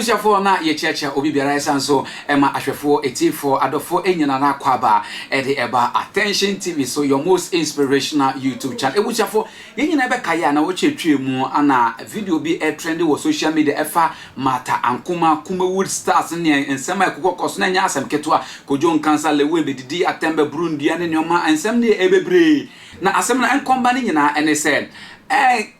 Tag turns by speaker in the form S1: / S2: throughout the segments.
S1: ebushafo na ye cheche obi biara esanso ema ahwefo etifo adofo enyina na kwaba ede eba Attention TV, so your most inspirational YouTube channel. Ebushafo ye nyina be kaya na wo chetwe mu ana video bi trendy wo social media efa mata Ankomah Kumawood stars ne ensema ekokos na nya asem ketwa kojo nkansa lewe bedidi atembe Burundi ane nyoma ensem ne ebebre na asem na enkomba ne nyina ene se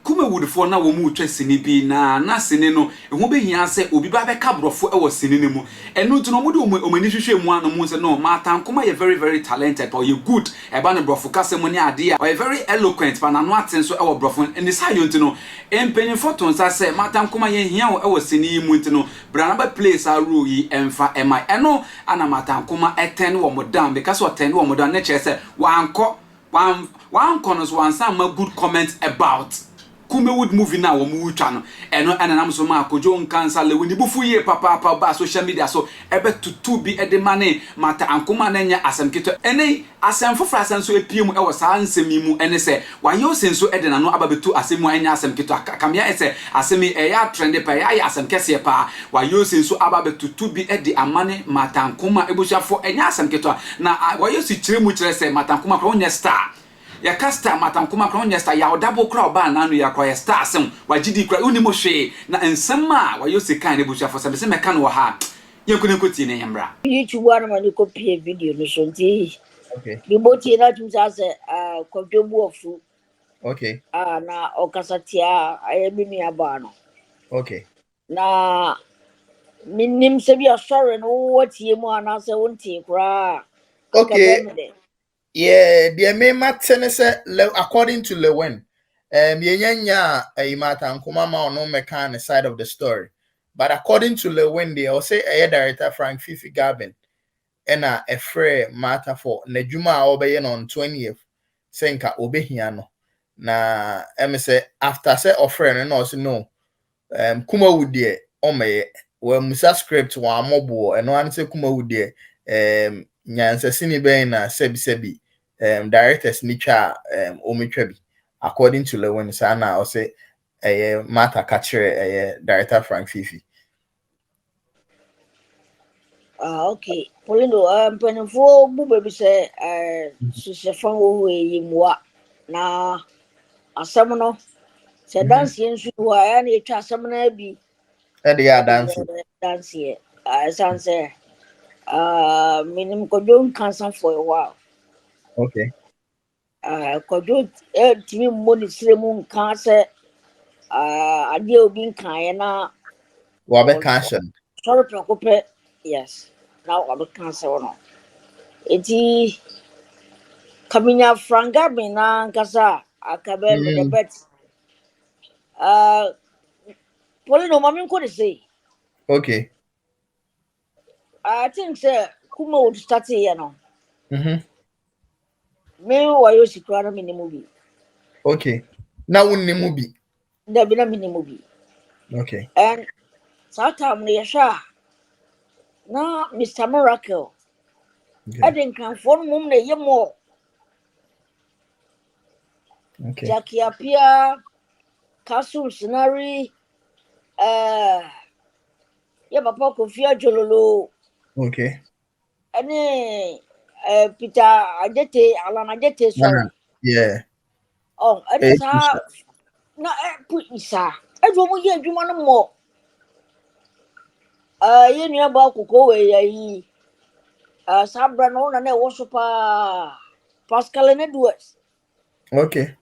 S1: Kumawood for na wo mu twasini bi na sini no ehu be hia se obi ba be kabrofo e wo sini ne mu enu tu no mu de omani hwehwe mu anu mu se no mata Ankomah ye very very talented or you good e ba ne brofo kase mu ne ade or very eloquent but na no aten so e wo brofo eni sa yo ntino empenyin photo nsa se mata Ankomah ye hia wo e wo sini mu ntino bra na ba place a rule yi emfa ema eno ana mata Ankomah eten wo modam because what ten wo modam ne che se wanko one corners one some good comments about Kumawood movie now wo mu twa no eno enanam so ma kojo nkansa le woni bufu ye papa ba social media so ebe tutu bi ede mane mata Ankomah na nya asem kito ene asem fofra asem so epiem e wo sa ansemi mu ene se wayo senso ede na no ababetu asem mu anya asem kito kamia ese asem e ya trend pa ya asem kese pa wayo senso ababetu bi ede amane mata Ankomah ebushafo enya asem kito na wayo si kire mu kire se mata Ankomah ko nya star ya casta mata Ankomah kron yesta Yaw Dabo kra ba na no ya kra ya star sem wagidi kra uni mo hwe na ensema wayosi kan ne busha for se meka no ha yenkune koti ne yamra
S2: YouTube one man copy video no so nti
S3: okay
S2: bi boti na tum sa se kwadwobu ofu
S3: okay
S2: na okasatia ayemi ni aba no
S3: okay
S2: na minim se bi asore no wotie mu ana se wontie kra
S3: okay. Yeah, the main matter say according to Lewen, yenya mata Ankomah ma no mekan the side of the story. But according to Lewen, they also a director Frank Tvgh and a free matter for Nejuma obey on 20th senka obehia no. Na say after say offering and also no Kumawood de ome well musa script wa mobo and one say Kumawood de nyansa sini ben na sebi directors nicha ometwa bi according to Lewen sana or say mata catcher director Frank Fifi.
S2: Okay Polindo penfo bu baby say susefan wo yimwa na asam no se dance yensu wa ya na etwa asam na bi
S3: And they are dancing.
S2: Dance here sanse minim kojo nkansa for a while.
S3: Okay.
S2: Kojo timi money sremu nkan se ade obi nkan na
S3: Wabe cantion.
S2: sorry preocupe yes now wabe cancer no eti kaminya franga me na nkasa akabe me the bet poli no mami ko dey say
S3: Okay.
S2: I think say Kumawood start here no me Wayoosi kra me ni movie
S3: Okay. Now unni movie.
S2: there be na me ni movie
S3: Okay.
S2: and sometime ne yesha na Mr. Miracle I think kan for mum na yemo
S3: Okay.
S2: Jackie Apia Castle Scenery ya papa Kofi Ajololo
S3: Okay.
S2: ene Peter Ajete Alan Ajete sorry
S3: Yeah.
S2: oh ene sa na put isa ejo mo ye adwuma no mo ye nua ba kokko we yi sabra no na wo so pa Pascal ne duos
S3: Okay.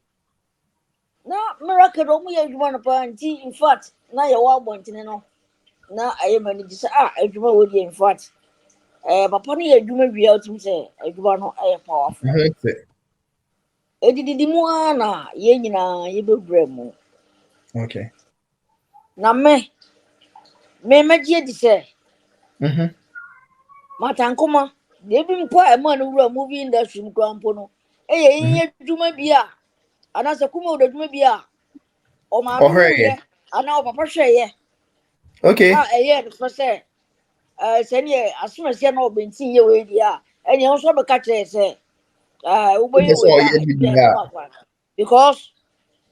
S2: na Miracle do mo ye adwuma no pa nti in fact na ye wa bontene no na aye mani ji say adwuma wo di in fact papa no ye adwuma wi outum say adwuma no aye powerful edidi mu ana ye nyina ye bebrɛ mu
S3: Okay.
S2: na me magie di say mata Ankomah de bi mpo e ma no wura movie industry mu krampo no ye adwuma bi a ana se Kumawood adwuma bi a o ma no ye ana o papa hwɛ ye
S3: Okay.
S2: Eye no say sɛnea asomasi na ɔbɛnti yɛ wei di a ɛnea nso bɛka kyerɛ sɛ wobɛyɛ wei a because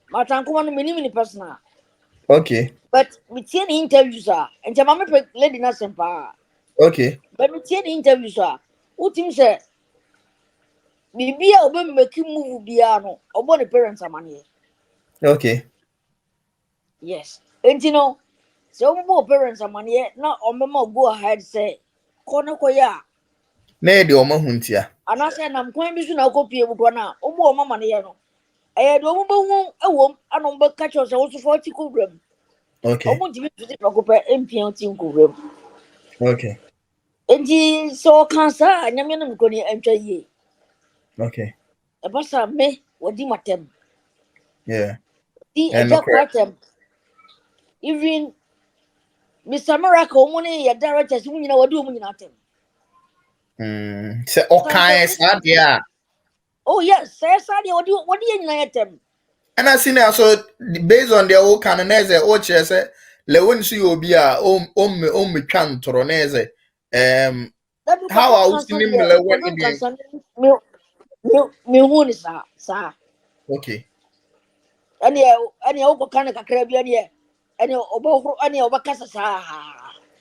S2: mata Ankomah no menim ni personal
S3: Okay.
S2: But we see any interviews and the mama lady na sempa.
S3: Okay.
S2: But we see any interviews who thinks say maybe I'll be making move biano or what the parents are money.
S3: Okay.
S2: Yes. And you know, so more parents are money not on mama go ahead say kono koya.
S3: Na de omo huntia.
S2: And I said I'm going to be na copy of one or mama no. I don't know a woman and on back catch us also 40 program. I
S3: Okay.
S2: want to be to the Procopa MP team program.
S3: Okay.
S2: And he saw cancer and I'm going to enter ye.
S3: Okay.
S2: A bassa me what di matem.
S3: Yeah.
S2: The a
S3: And no
S2: jack
S3: correct.
S2: quartem. Even Mr. Miracle money at directors who you know what do you not him.
S3: Say okay sadia.
S2: Oh yes, sir, Sadia, what do you know them?
S3: And I seen so based on their own canonese or say le won si obi a me twan toronese
S2: That be
S3: how
S2: papa
S3: are we
S2: cancer
S3: seeing
S2: there,
S3: le won
S2: papa
S3: in the
S2: cancer me who is sir.
S3: okay.
S2: Any over kind of Caribbean, any over any over Casa.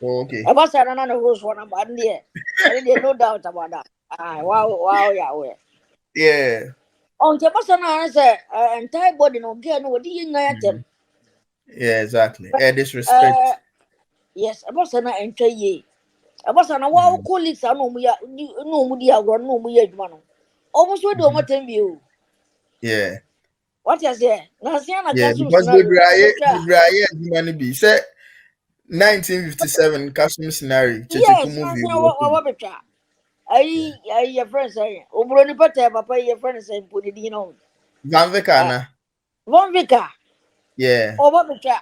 S3: Okay.
S2: I was another rose one about there. And there no doubt about that. Ah, wow, yeah.
S3: Yeah.
S2: On the person answer, entire body no get no, do you know them?
S3: Yeah, exactly.
S2: Uh,
S3: Disrespect.
S2: yes, I was an entry ye. I was an wow colleagues. I know we are no media or no media man. Almost what do what you?
S3: Yeah.
S2: What is there? Nasiana
S3: Yeah,
S2: Castle
S3: because
S2: scenario.
S3: the Brian human be say 1957 Castle scenario checheku
S2: Yes,
S3: movie.
S2: Nasiana what better. Your friend say, Obroni Pata, Papa, your friend saying, put it in on.
S3: Van Vekana.
S2: One vicar,
S3: Yeah.
S2: or what better.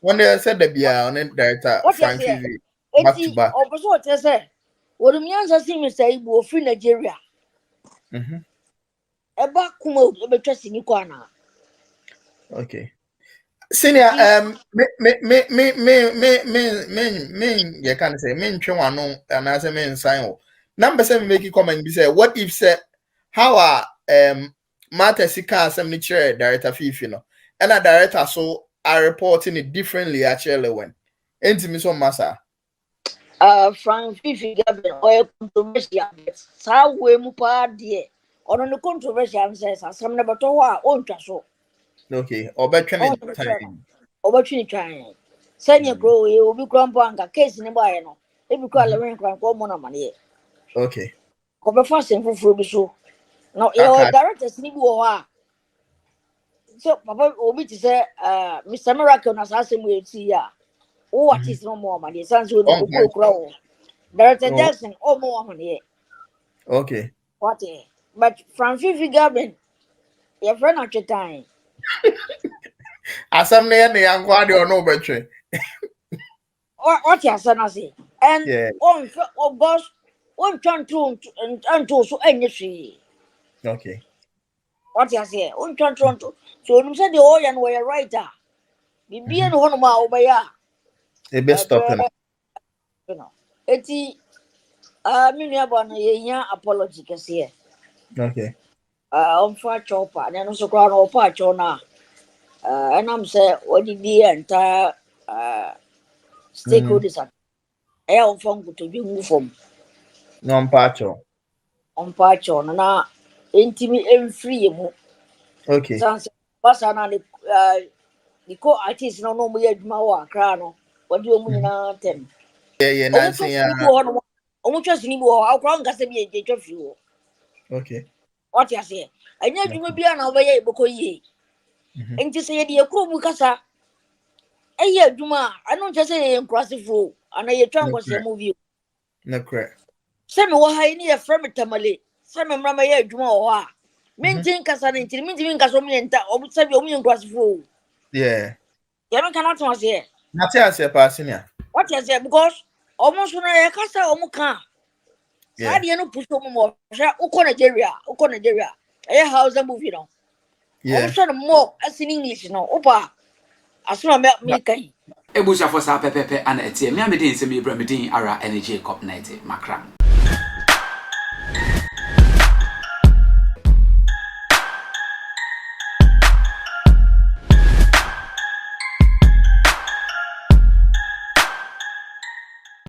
S3: When they said the Bia on it director
S2: What you
S3: Frank
S2: say?
S3: TV back to
S2: Enti,
S3: back.
S2: or what you say? What the Mianza see me say, will free Nigeria.
S3: Mm-hmm.
S2: Eba Kumawood, ebe trust in Ikwana.
S3: Okay. Senior, you can say, me, Chewano, and as a man sign. Number seven, make you comment, be say, what if, say, how are, Martha Sika, assembly chair, director, Fifi, no, and a director, so are reporting it differently, actually, when, ain't me so massa.
S2: Frank Fifi Gabin, or controversial, sa we mupa dear. On the controversial says, some never told our own traso.
S3: Okay, or better
S2: On
S3: than
S2: the channel.
S3: time.
S2: Overture trying. Send your
S3: Mm.
S2: grow, you will be grandpa, case in the bio. If you call a rain crank, one money.
S3: Okay,
S2: Cover fast and for free so. Now, your
S3: okay.
S2: directors need war. So, Papa, Obi to say, Mr. Miracle, as I say, we see ya. Oh, what is no more money? Sounds with
S3: On
S2: the grow. Director
S3: oh,
S2: Jackson, oh, more money.
S3: okay.
S2: What but from Fifi Gabin, your friend at your time.
S3: Assembly and the young or no better.
S2: What your son I say? And
S3: Yeah,
S2: on boss, one turn to and to so any tree.
S3: okay.
S2: What you say? One turn to so you said the oil and were writer. Be being one of my obey.
S3: A bit stopping.
S2: You know. Eti mini abana ye apology kese.
S3: Okay.
S2: On fa chopper and also crown or patch on and I'm say what did the entire
S3: Mm.
S2: stakeholders at air phone to be move from
S3: Non pacho.
S2: on patch on na intimi and free mu
S3: Okay.
S2: sans basa na the co artist no more yet ma wa cra no what do you
S3: Mhm.
S2: na tem
S3: Yeah, yeah,
S2: omo
S3: Nancy.
S2: trust ni bu ho no omo trust ni bu ho akwa ngasa bi e twa fi ho
S3: Okay.
S2: what you say anya adwuma
S3: Okay.
S2: bia na obeye iboko yie
S3: Mm-hmm.
S2: enti se ye de ekro mu kasa eye adwuma anu nche se ye nkrasifo ana ye twa
S3: No
S2: nkwase
S3: correct.
S2: movie
S3: No correct.
S2: se me wo ha ni ye frame tamale se me mra ma ye adwuma wo ha
S3: Mm-hmm.
S2: mentin kasa ne ntiri mentin nkasa omu nta omu sabi omu nkrasifo
S3: Yeah.
S2: ye men cannot was here
S3: Matthias, your passing here.
S2: what you say because omu so na ye kasa omu kan sa
S3: Yeah.
S2: de no push omu mo hwe uko Nigeria eye house movie no omu
S3: Yeah.
S2: so no more as in English no opa asoma me kan
S1: ebusia for sa pepepe ana etie me amede nsem ibra medin ara energy cup night makra